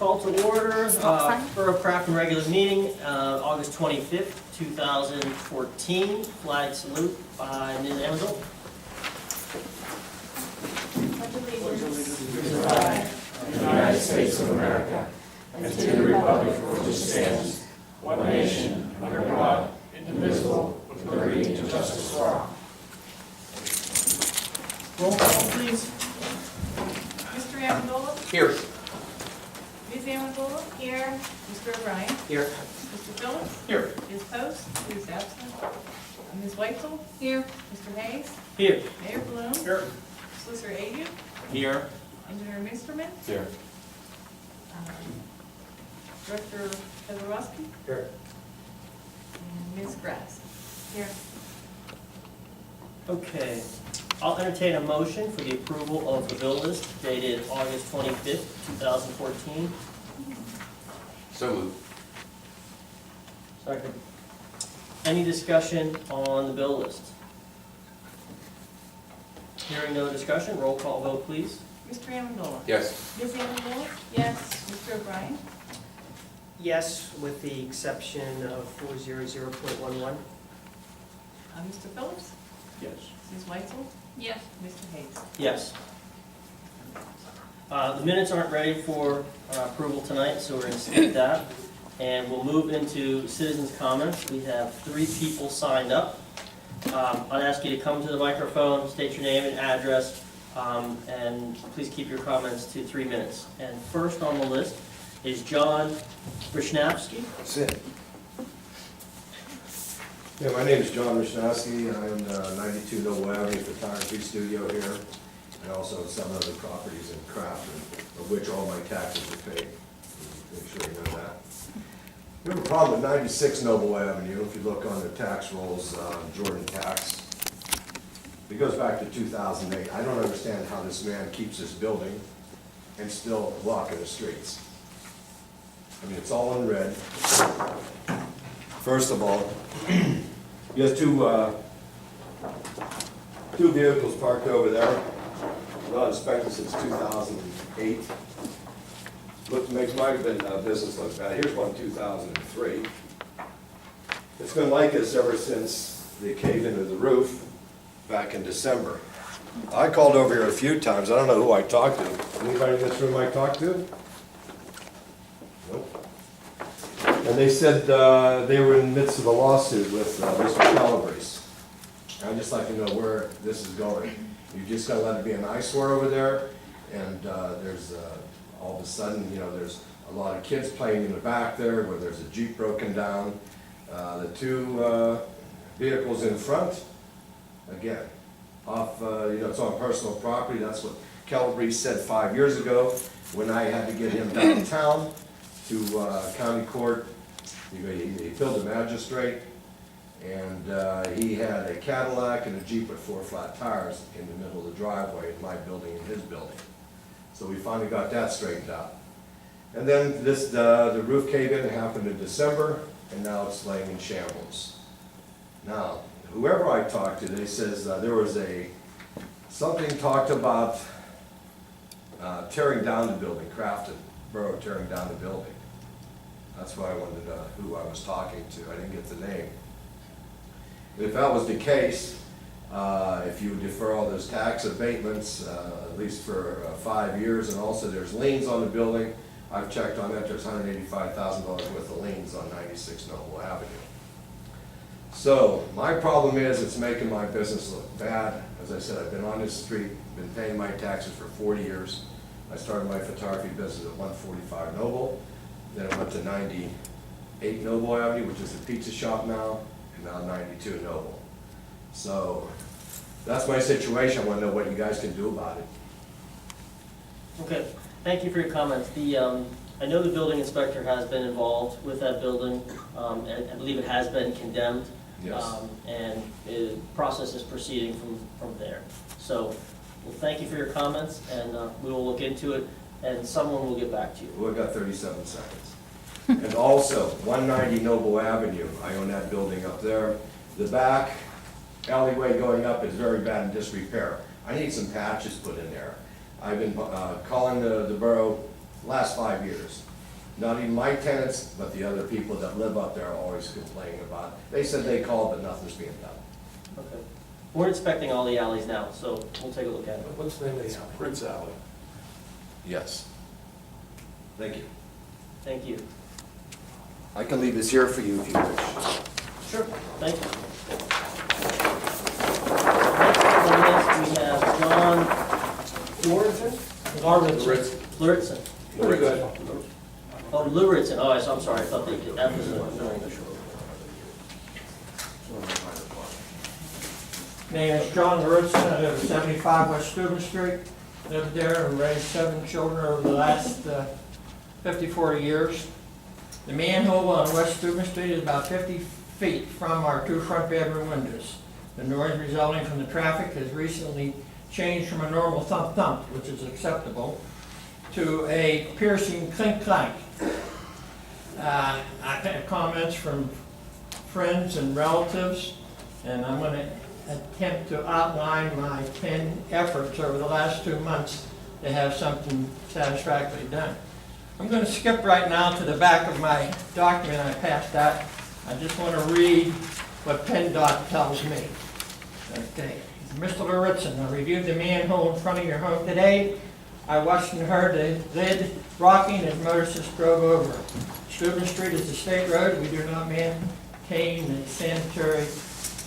Call to order, Borough Crafton regular meeting, August 25th, 2014. Flag salute by Ms. Amazel. To the flag of the United States of America, and to the republic for which it stands, one nation, under God, indivisible, with liberty and justice for all. Roll call, please. Mr. Amendola? Here. Ms. Amendola? Here. Mr. O'Brien? Here. Mr. Phillips? Here. Ms. Post? Who's absent? Ms. Weitzel? Here. Mr. Hayes? Here. Mayor Bloom? Here. Solicitor Adu? Here. Engineer Minsterman? Here. Director Fedorowski? Here. And Ms. Grass? Here. Okay. I'll entertain a motion for the approval of the bill list dated August 25th, 2014. So moved. Second. Any discussion on the bill list? Hearing no discussion, roll call vote, please. Mr. Amendola? Yes. Ms. Amendola? Yes. Mr. O'Brien? Yes, with the exception of 400.11. Mr. Phillips? Yes. Ms. Weitzel? Yes. Mr. Hayes? Yes. The minutes aren't ready for approval tonight, so we're going to skip that. And we'll move into citizens' comments. We have 3 people signed up. I'd ask you to come to the microphone, state your name and address, and please keep your comments to 3 minutes. And first on the list is John Wisnowski. That's it. Yeah, my name is John Rishnowski. I own 92 Noble Avenue Photography Studio here, and also some other properties in Crafton, of which all my taxes are paid. Make sure you know that. We have a problem with 96 Noble Avenue. If you look on the tax rolls, Jordan Tax, it goes back to 2008. I don't understand how this man keeps this building and still walking the streets. I mean, it's all in red. First of all, he has two vehicles parked over there, not inspected since 2008. Might have been business look bad. Here's one 2003. It's been like this ever since they caved into the roof back in December. I called over here a few times. I don't know who I talked to. Anybody in this room I talked to? Nope. And they said they were in the midst of a lawsuit with Mr. Calabrese. I'd just like to know where this is going. You just gotta let it be an eyesore over there, and there's all of a sudden, you know, there's a lot of kids playing in the back there where there's a Jeep broken down. The 2 vehicles in front, again, off, you know, it's on personal property. That's what Calabrese said 5 years ago when I had to get him downtown to county court. He filled a magistrate, and he had a Cadillac and a Jeep with 4 flat tires in the middle of the driveway in my building and his building. So we finally got that straightened out. And then this, the roof cave-in happened in December, and now it's laying in shambles. Now, whoever I talked to, they says there was something talked about tearing down the building, Crafton Borough tearing down the building. That's why I wanted to know who I was talking to. I didn't get the name. If that was the case, if you defer all those tax abatements, at least for 5 years, and also there's liens on the building. I've checked on that, there's $185,000 worth of liens on 96 Noble Avenue. So, my problem is it's making my business look bad. As I said, I've been on this street, been paying my taxes for 40 years. I started my photography business at 145 Noble, then I went to 98 Noble Avenue, which is a pizza shop now, and now 92 Noble. So, that's my situation. I want to know what you guys can do about it. Okay, thank you for your comments. I know the building inspector has been involved with that building, and I believe it has been condemned. Yes. And the process is proceeding from there. So, well, thank you for your comments, and we will look into it, and someone will get back to you. Well, I've got 37 seconds. And also, 190 Noble Avenue, I own that building up there. The back alleyway going up is very bad in disrepair. I need some patches put in there. I've been calling the borough last 5 years. Not even my tenants, but the other people that live up there are always complaining about it. They said they called, but nothing's being done. Okay. We're inspecting all the alleys now, so we'll take a look at it. What's the name of the alley? Prince Alley. Yes. Thank you. Thank you. I can leave this here for you if you wish. Sure. Thank you. Next on the list, we have John Luritzen. Luritzen. Very good. Oh, Luritzen. Oh, I'm sorry. I thought that was a... Name is John Luritzen. I live at 75 West Steuben Street. Lived there and raised 7 children over the last 54 years. The manhole on West Steuben Street is about 50 feet from our 2 front bedroom windows. The noise resulting from the traffic has recently changed from a normal thump-thump, which is acceptable, to a piercing clink-clank. I've had comments from friends and relatives, and I'm going to attempt to outline my 10 efforts over the last 2 months to have something satisfactorily done. I'm going to skip right now to the back of my document I passed out. I just want to read what PennDOT tells me. Okay. Mr. Luritzen, I reviewed the manhole in front of your home today. I watched and heard the lid rocking as motorists drove over it. Steuben Street is a state road. We do not maintain the sanitary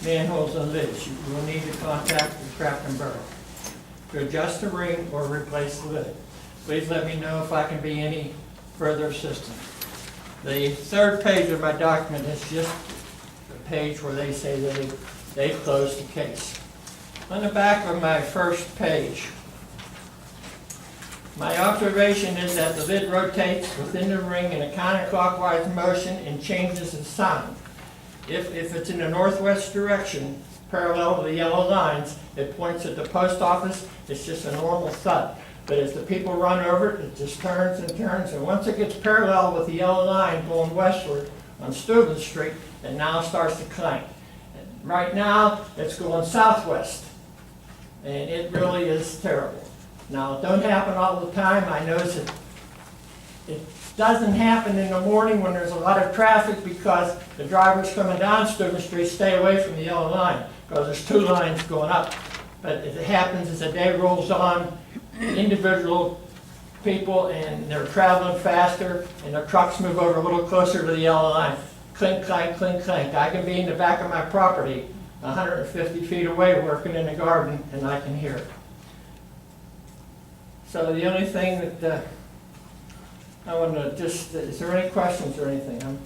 manholes and lids. You will need to contact the Crafton Borough to adjust the ring or replace the lid. Please let me know if I can be any further assistance. The 3rd page of my document is just the page where they say they closed the case. On the back of my 1st page, my observation is that the lid rotates within the ring in a counterclockwise motion and changes the sound. If it's in the northwest direction, parallel to the yellow lines, it points at the post office. It's just a normal thud. But as the people run over it, it just turns and turns. And once it gets parallel with the yellow line going westward on Steuben Street, it now starts to clank. And right now, it's going southwest. And it really is terrible. Now, it don't happen all the time. I notice it doesn't happen in the morning when there's a lot of traffic because the drivers coming down Steuben Street stay away from the yellow line because there's 2 lines going up. But it happens as the day rolls on, individual people and they're traveling faster and the trucks move over a little closer to the yellow line. Clink, clank, clink, clank. I can be in the back of my property 150 feet away working in the garden and I can hear it. So the only thing that I want to just, is there any questions or anything?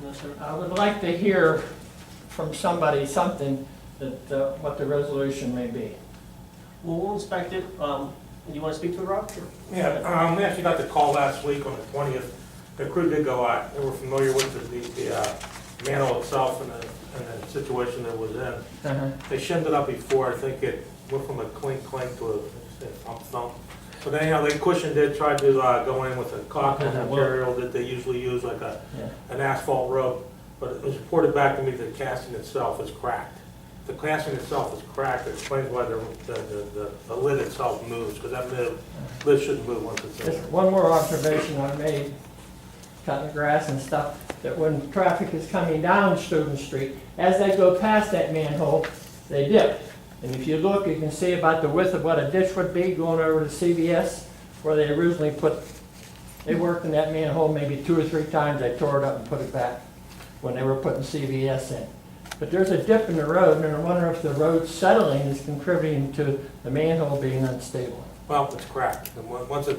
No, sir. I would like to hear from somebody something that what the resolution may be. Well, we'll inspect it. You want to speak to it, Rob? Sure. Yeah, we actually got the call last week on the 20th. The crew did go out. They were familiar with the manhole itself and the situation that it was in. They shimmed it up before. I think it went from a clink clink to a thump thump. But anyhow, they cushioned it, tried to go in with a caulking material that they usually use, like an asphalt rub. But it was reported back to me that the casting itself is cracked. The casting itself is cracked. It explains why the lid itself moves, because that lid shouldn't move once it's in. Just one more observation I made, cutting grass and stuff, that when traffic is coming down Steuben Street, as they go past that manhole, they dip. And if you look, you can see about the width of what a ditch would be going over to CVS, where they originally they worked in that manhole maybe 2 or 3 times. They tore it up and put it back when they were putting CVS in. But there's a dip in the road, and I wonder if the road settling is contributing to the manhole being unstable. Well, it's cracked. And once the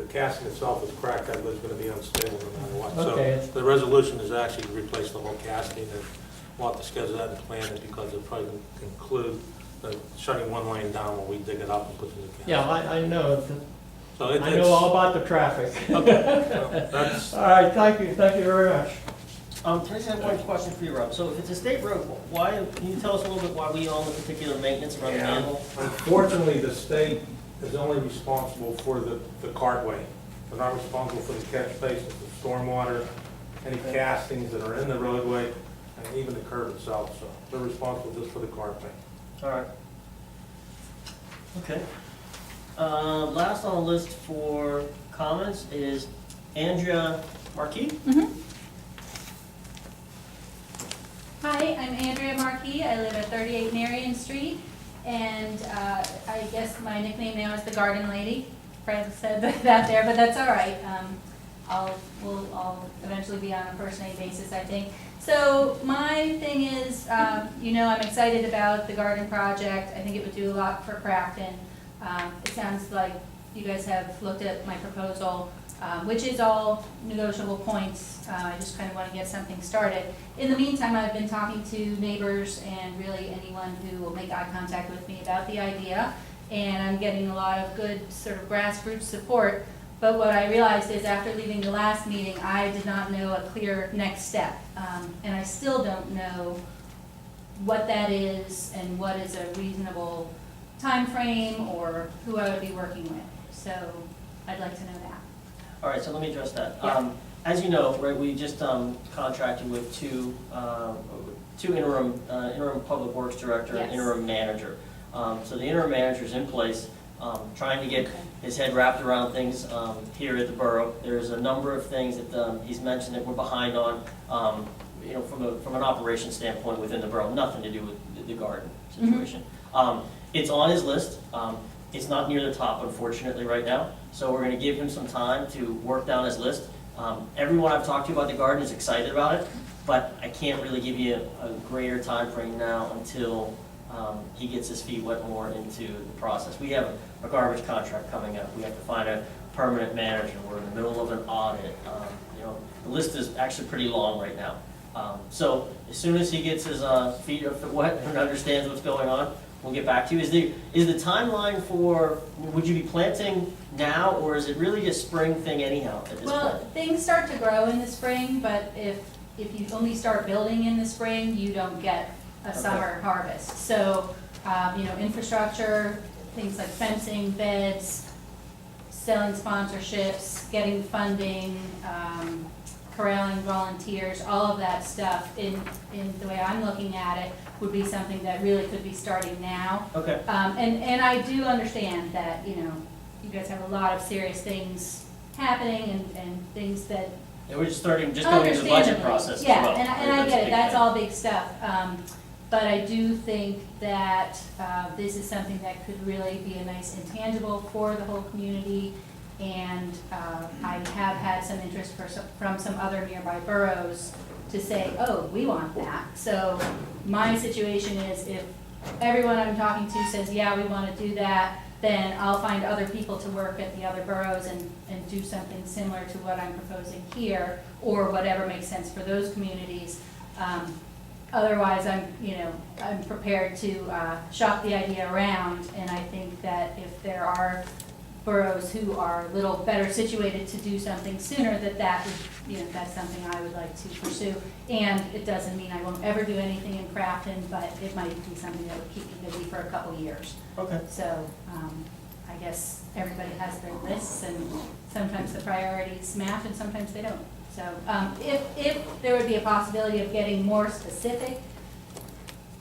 casting itself is cracked, that lid's going to be unstable no matter what. Okay. So the resolution is actually to replace the whole casting, and we'll have to schedule that and plan it because it'll probably include shutting one lane down when we dig it up and put it in the casting. Yeah, I know. So I know all about the traffic. Okay. That's, All right, thank you very much. Can I just have one question for you, Rob? So if it's a state road, can you tell us a little bit why we own the particular maintenance around the manhole? Unfortunately, the state is only responsible for the cartway. They're not responsible for the catch basins, the stormwater, any castings that are in the roadway, and even the curb itself. So they're responsible just for the cartway. All right. Okay. Last on the list for comments is Andrea Marquis. Hi, I'm Andrea Marquis. I live at 38 Marion Street, and I guess my nickname now is the Garden Lady. Fred said that there, but that's all right. I'll eventually be on a first name basis, I think. So my thing is, I'm excited about the garden project. I think it would do a lot for Crafton. It sounds like you guys have looked at my proposal, which is all negotiable points. I just kind of want to get something started. In the meantime, I've been talking to neighbors and really anyone who will make eye contact with me about the idea, and I'm getting a lot of good sort of grassroots support. But what I realized is after leaving the last meeting, I did not know a clear next step. And I still don't know what that is and what is a reasonable time frame or who I would be working with. So I'd like to know that. All right, so let me address that. Yeah. As you know, right, we just contracted with two interim public works director and Yes. interim manager. So the interim manager's in place, trying to get his head wrapped around things here at the borough. There's a number of things that he's mentioned that we're behind on, from an operation standpoint within the borough, nothing to do with the garden situation. It's on his list. It's not near the top, unfortunately, right now. So we're going to give him some time to work down his list. Everyone I've talked to about the garden is excited about it, but I can't really give you a greater time frame now until he gets his feet wet more into the process. We have a garbage contract coming up. We have to find a permanent manager. We're in the middle of an audit. The list is actually pretty long right now. So as soon as he gets his feet wet and understands what's going on, we'll get back to you. Is the timeline for, would you be planting now, or is it really a spring thing anyhow at this Well, point? things start to grow in the spring, but if you only start building in the spring, you don't get a Okay. summer harvest. So, infrastructure, things like fencing, beds, selling sponsorships, getting funding, corralling volunteers, all of that stuff in the way I'm looking at it would be something that really could be starting now. Okay, And I do understand that, you guys have a lot of serious things happening and things that and we're just going into the budget understandably, process as yeah, well. and I get it, that's all big stuff. But I do think that this is something that could really be a nice intangible for the whole community. And I have had some interest from some other nearby boroughs to say, oh, we want that. So my situation is if everyone I'm talking to says, yeah, we want to do that, then I'll find other people to work at the other boroughs and do something similar to what I'm proposing here, or whatever makes sense for those communities. Otherwise, I'm prepared to shop the idea around, and I think that if there are boroughs who are a little better situated to do something sooner, that's something I would like to pursue. And it doesn't mean I won't ever do anything in Crafton, but it might be something that would keep me busy for a couple years. Okay. So, I guess everybody has their lists, and sometimes the priorities match and sometimes they don't. So, if there would be a possibility of getting more specific,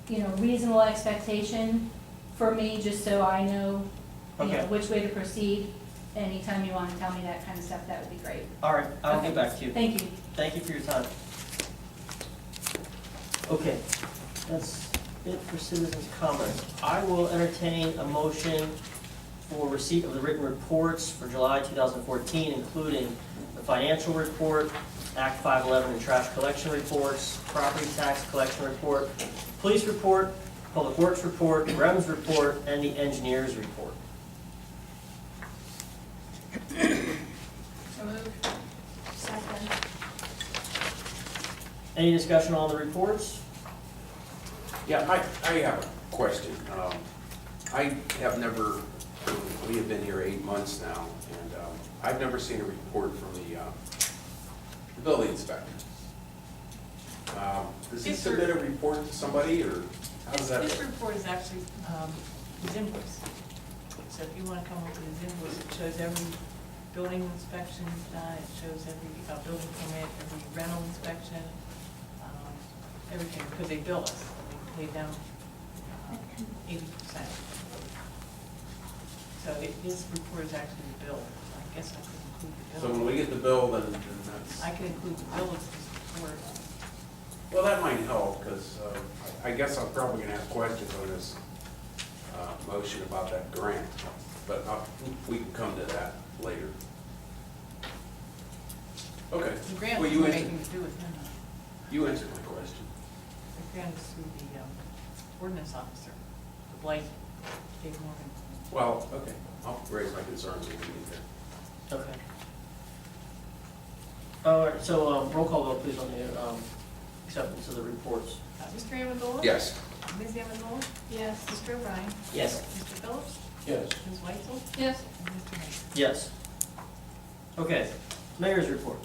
reasonable expectation for me, just so I know, Okay. which way to proceed, anytime you want to tell me that kind of stuff, that would be great. All right, I'll Okay. get back to you. Thank you. Thank you for your time. Okay, that's it for citizens' comments. I will entertain a motion for receipt of the written reports for July 2014, including the financial report, Act 511 and trash collection reports, property tax collection report, police report, public works report, REMS report, and the engineer's report. So moved. Second. Any discussion on the reports? Yeah, I have a question. I have never, we have been here 8 months now, and I've never seen a report from the building inspector. Does he submit a report to somebody, or how does that This work? report is actually his invoice. So if you want to come up with his invoice, it shows every building inspection done, it shows every building permit, every rental inspection, everything, because they bill us. They pay down 80%. So this report is actually billed. I guess I couldn't include the So bill. when we get the bill, then that's, I can include the bill as the report. well, that might help, because I guess I'm probably gonna have questions on this motion about that grant, but we can come to that later. Okay. The grant Well, has you nothing answered, to do with him. you answered my question. The grant is through the ordinance officer, the Blake, Dave Morgan. Well, okay, I'll raise my concerns when we get there. Okay. All right, so roll call vote, please, on the acceptance of the reports. Mr. Amendola? Yes. Ms. Amendola? Yes. Mr. O'Brien? Yes. Mr. Phillips? Yes. Ms. Weitzel? Yes. And Mr. Mayor? Yes. Okay, mayor's report.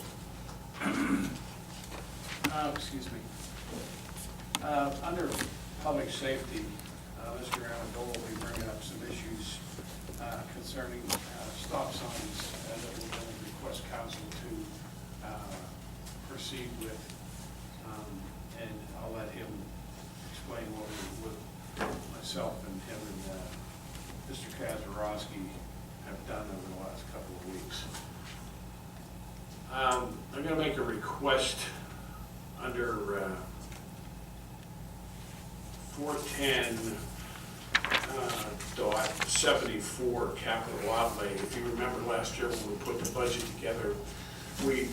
Excuse me. Under public safety, Mr. Amendola will be bringing up some issues concerning stop signs that we're going to request council to proceed with. And I'll let him explain what myself and him and Mr. Kazarowski have done over the last couple of weeks. I'm going to make a request under 410 .74 capital outlay. If you remember last year when we put the budget together, we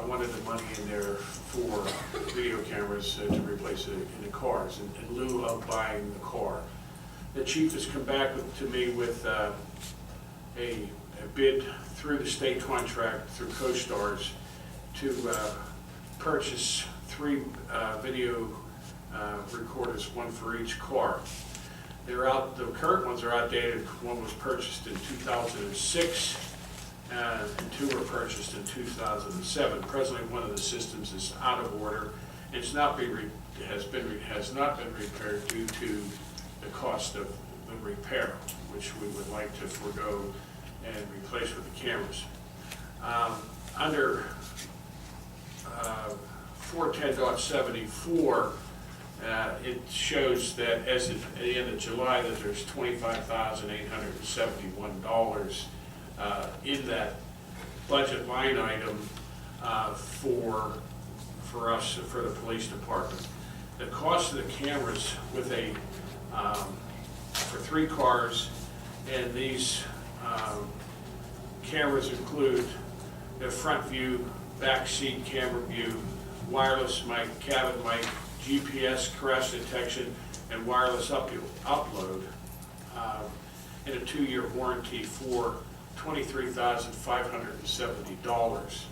wanted the money in there for video cameras to replace it in the cars in lieu of buying the car. The chief has come back to me with a bid through the state contract through CoStars to purchase 3 video recorders, 1 for each car. They're out, the current ones are outdated. One was purchased in 2006 and 2 were purchased in 2007. Presently, one of the systems is out of order. It's not has not been repaired due to the cost of the repair, which we would like to forego and replace with the cameras. Under 410.74, it shows that as of the end of July that there's $25,871 in that budget line item for us, for the police department. The cost of the cameras with for 3 cars, and these cameras include the front view, back seat camera view, wireless mic, cabin mic, GPS crash detection, and wireless upload, and a 2-year warranty for $23,570.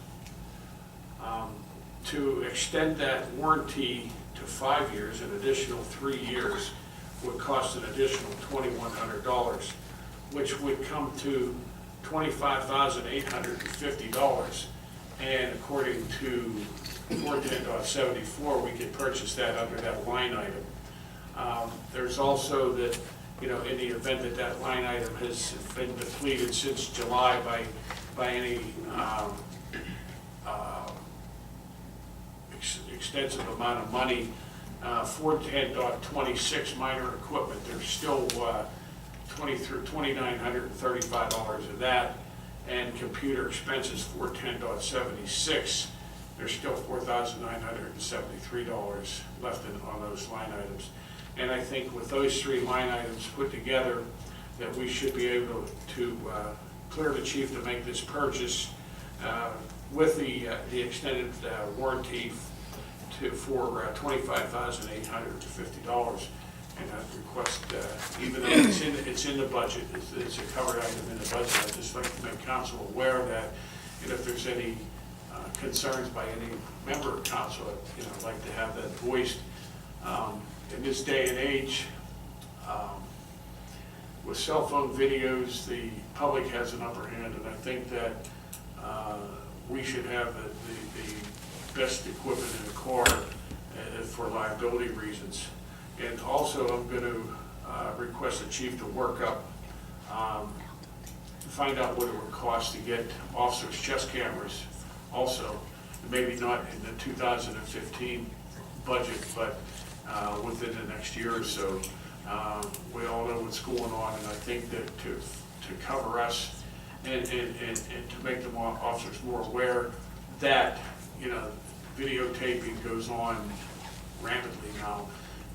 To extend that warranty to 5 years, an additional 3 years, would cost an additional $2,100, which would come to $25,850. And according to 410.74, we could purchase that under that line item. There's also that, in the event that that line item has been depleted since July by any extensive amount of money, 410.26 minor equipment, there's still $2,935 of that, and computer expenses 410.76, there's still $4,973 left on those line items. And I think with those 3 line items put together, that we should be able to clear the chief to make this purchase with the extended warranty for $25,850. And I'd request, even though it's in the budget, it's a covered item in the budget, I'd just like to make council aware of that. And if there's any concerns by any member of council, I'd like to have that voiced. In this day and age, with cell phone videos, the public has an upper hand, and I think that we should have the best equipment in the car for liability reasons. And also, I'm going to request the chief to work up, to find out what it would cost to get officers' chest cameras also, maybe not in the 2015 budget, but within the next year or so. We all know what's going on, and I think that to cover us and to make the officers more aware that, you know, videotaping goes on rampantly now,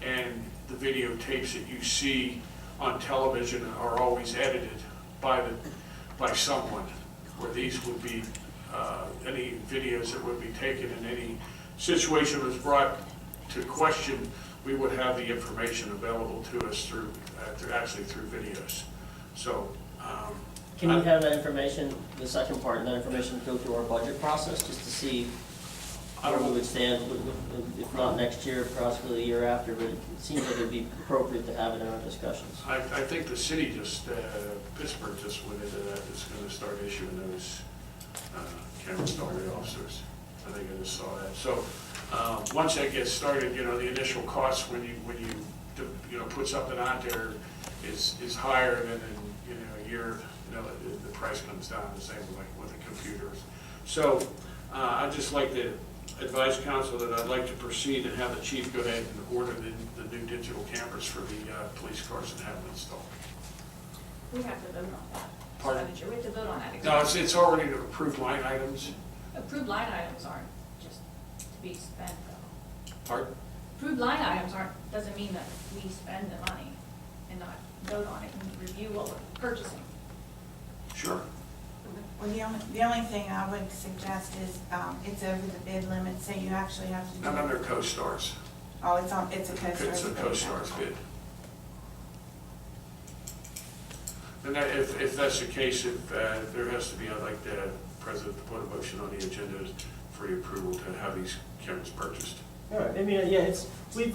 and the videotapes that you see on television are always edited by someone, where these would be, any videos that would be taken in any situation was brought to question, we would have the information available to us through videos. So, Can we have that information, the second part, and that information go through our budget process, just to see where we would stand, if not next year, possibly the year after, but it seems like it'd be appropriate to have it in our discussions. I think the city just, Pittsburgh just went into that, it's gonna start issuing those cameras to all the officers. I think I just saw that. So, once that gets started, you know, the initial cost when you put something out there is higher than in, you know, a year, you know, the price comes down the same like with the computers. So, I'd just like to advise council that I'd like to proceed and have the chief go ahead and order the new digital cameras for the police cars and have them installed. We have to vote on that. Pardon? Expenditure. We have to vote on that. No, it's already approved line items. Approved line items aren't just to be spent though. Pardon? Approved line items doesn't mean that we spend the money and not vote on it and review what we're purchasing. Sure. Well, the only thing I would suggest is, it's over the bid limit, so you actually have to do. Not under CoStar's. Oh, it's a CoStar's. It's a bid. CoStar's bid. And that, if that's the case, if there has to be, I'd like the president to put a motion on the agenda for the approval to have these cameras purchased. All right, I mean, yeah, we've,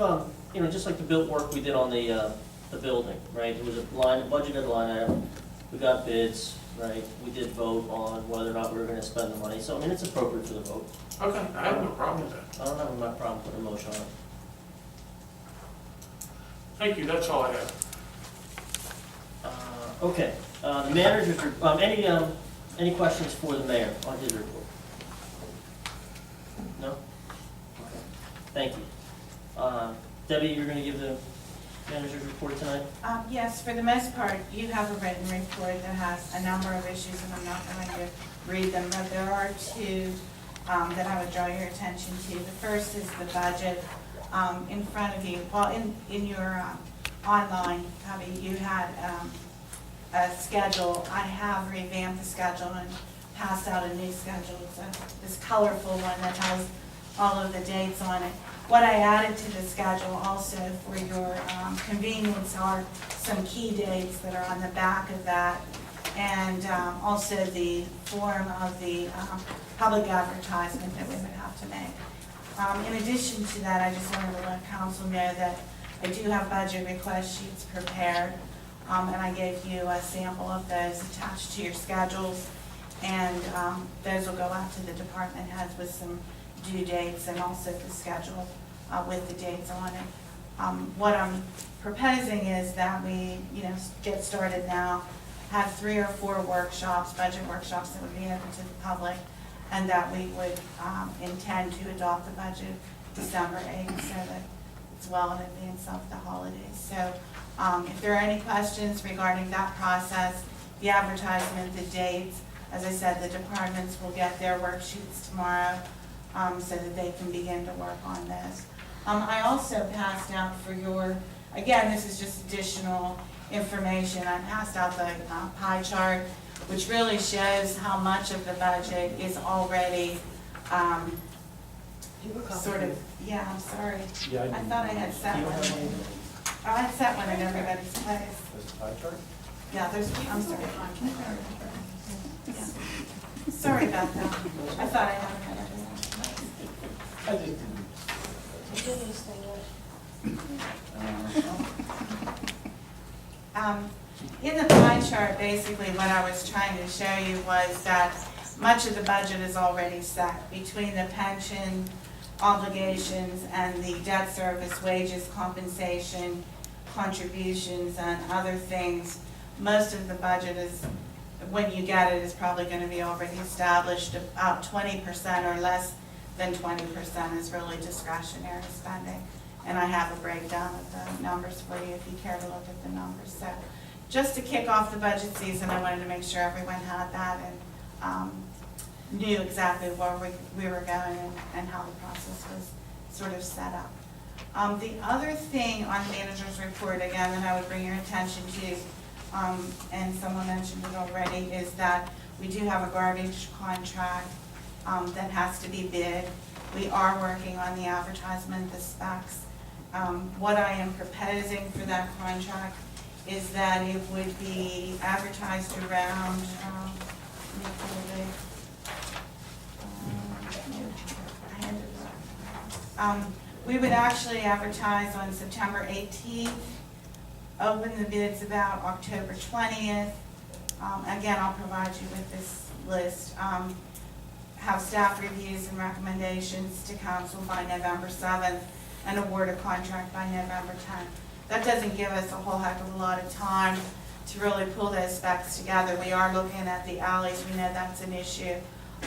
you know, just like the built work we did on the building, right? It was a budgeted line item, we got bids, right? We did vote on whether or not we were gonna spend the money, so I mean, it's appropriate for the vote. Okay, I have no problem with that. I don't have a problem putting a motion on it. Thank you, that's all I have. Okay, the manager's, any questions for the mayor on his report? No? Okay, thank you. Debbie, you're gonna give the manager's report tonight? Yes, for the most part, you have a written report that has a number of issues, and I'm not going to read them, but there are two that I would draw your attention to. The first is the budget in front of you. Well, in your online copy, you had a schedule. I have revamped the schedule and passed out a new schedule. It's this colorful one that has all of the dates on it. What I added to the schedule also for your convenience are some key dates that are on the back of that, and also the form of the public advertisement that we would have to make. In addition to that, I just wanted to let council know that I do have budget request sheets prepared, and I gave you a sample of those attached to your schedules, and those will go out to the department heads with some due dates and also the schedule with the dates on it. What I'm proposing is that we, get started now, have 3 or 4 workshops, budget workshops that would be open to the public, and that we would intend to adopt the budget December 8th, so that it's well in advance of the holidays. So if there are any questions regarding that process, the advertisement, the dates, as I said, the departments will get their worksheets tomorrow so that they can begin to work on this. I also passed out for your, again, this is just additional information, I passed out the pie chart, which really shows how much of the budget is already sort of, yeah, I'm sorry. I thought I had set one. Oh, I had set one in everybody's place. There's a pie chart? Yeah, I'm sorry. Yeah. Sorry about that. I thought I had it in everyone's place. In the pie chart, basically what I was trying to show you was that much of the budget is already set between the pension obligations and the debt service, wages, compensation, contributions, and other things. Most of the budget is, when you get it, is probably going to be already established. About 20% or less than 20% is really discretionary spending. And I have a breakdown of the numbers for you if you care to look at the numbers. So just to kick off the budget season, I wanted to make sure everyone had that and knew exactly where we were going and how the process was sort of set up. The other thing on the manager's report, again, that I would bring your attention to, and someone mentioned it already, is that we do have a garbage contract that has to be bid. We are working on the advertisement, the specs. What I am proposing for that contract is that it would be advertised around, we would actually advertise on September 18th, open the bids about October 20th. Again, I'll provide you with this list. Have staff reviews and recommendations to council by November 7th, and award a contract by November 10th. That doesn't give us a whole heck of a lot of time to really pull those specs together. We are looking at the alleys. We know that's an issue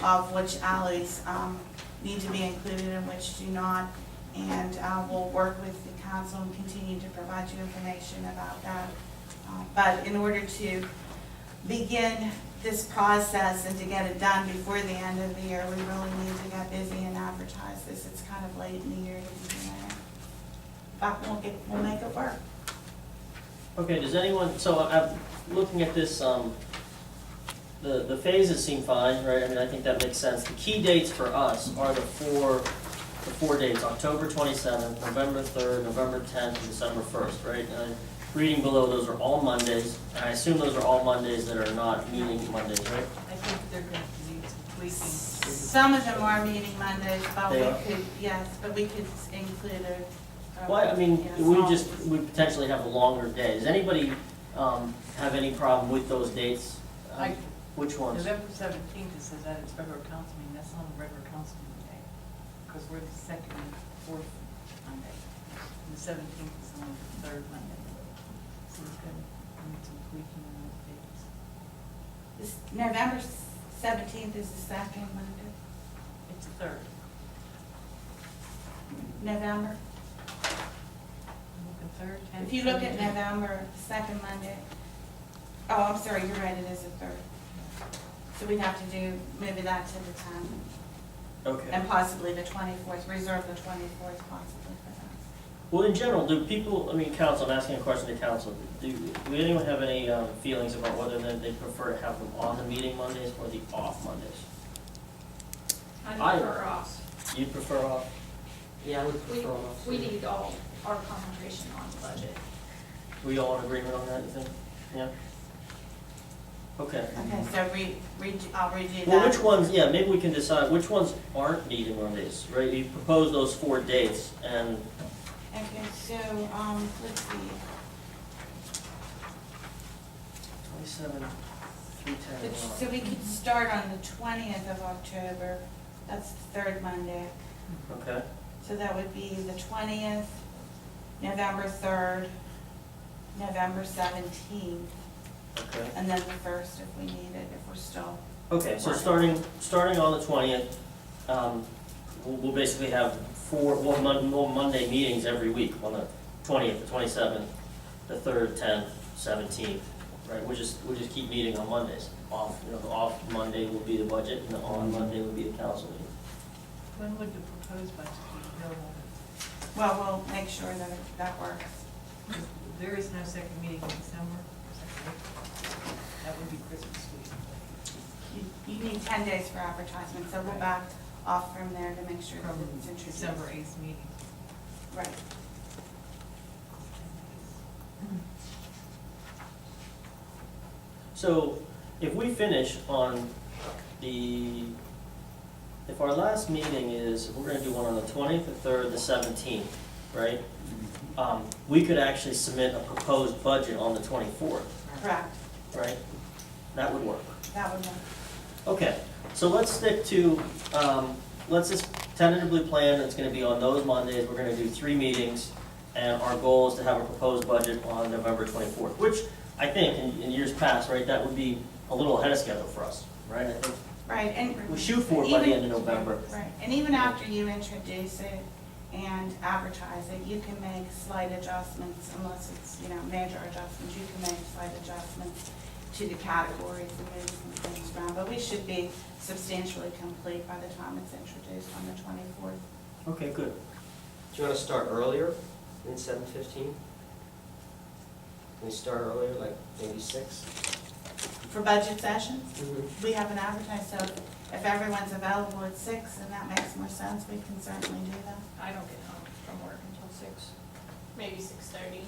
of which alleys need to be included and which do not. And we'll work with the council and continue to provide you information about that. But in order to begin this process and to get it done before the end of the year, we really need to get busy and advertise this. It's kind of late in the year to be doing it. But we'll make it work. Okay, does anyone, so I'm looking at this, the phases seem fine, right? I mean, I think that makes sense. The key dates for us are the four dates, October 27th, November 3rd, November 10th, and December 1st, right? And reading below, those are all Mondays, and I assume those are all Mondays that are not meeting Mondays, right? I think they're going to need some tweaking. Some of them are meeting Mondays, but They we are? could, yes, but we could include a. Well, I mean, yes. we potentially have a longer day. Does anybody have any problem with those dates? I- Which ones? November 17th, it says that it's regular council meeting, that's not a regular council meeting day, because we're the second and fourth Monday. And the 17th is only the third Monday. So it's going to need some tweaking on those dates. This November 17th is the second Monday. It's the third. November. Look at third, 10th. If you look at 17th. November, second Monday. Oh, I'm sorry, you're right, it is the third. So we'd have to do maybe that to the 10th Okay. and possibly the 24th, reserve the 24th possibly for that. Well, in general, do people, I mean, council, I'm asking a question to council. Do anyone have any feelings about whether they prefer to have them on the meeting Mondays or the off Mondays? I prefer off. You prefer off? Yeah, I would We, prefer off. we need all our concentration on the budget. We all in agreement on that, you think? Yeah? Okay. Okay, so I'll redo that. Well, which ones, yeah, maybe we can decide which ones aren't meeting Mondays, right? You propose those 4 dates, and Okay, so, let's see. 27, 310. So we could start on the 20th of October. That's the third Monday. Okay, So that would be the 20th, November 3rd, November 17th, okay. and then the 1st if we need it, if we're still. Okay, so starting on the 20th, we'll basically have four Monday meetings every week, on the 20th, the 27th, the 3rd, 10th, 17th, right? We'll just keep meeting on Mondays. Off, the off Monday will be the budget, and the on Monday will be the council meeting. When would the proposed budget be available? Well, we'll make sure that that works. There is no second meeting in December. That would be Christmas week. You need 10 days for advertisement, so we'll back off from there to make sure that From it's introduced. December 8th meeting. Right. So if we finish on if our last meeting is, we're gonna do one on the 20th, the 3rd, the 17th, right? We could actually submit a proposed budget on the 24th, Correct. right? That would work. That would work. Okay, so let's stick to, let's just tentatively plan, it's gonna be on those Mondays, we're gonna do 3 meetings, and our goal is to have a proposed budget on November 24th, which I think in years past, right, that would be a little ahead of schedule for us, right? I think Right, and. we shoot for it by the end of November. Right, and even after you introduce it, and advertise it. You can make slight adjustments unless it's, major adjustments. You can make slight adjustments to the categories and move some things around. But we should be substantially complete by the time it's introduced on the 24th. Okay, good. Do you want to start earlier than 7:15? Can we start earlier, like maybe 6? For budget sessions, we haven't advertised, so if everyone's available at 6 and that makes more sense, we can certainly do that. I don't get home from work until 6, maybe 6:30.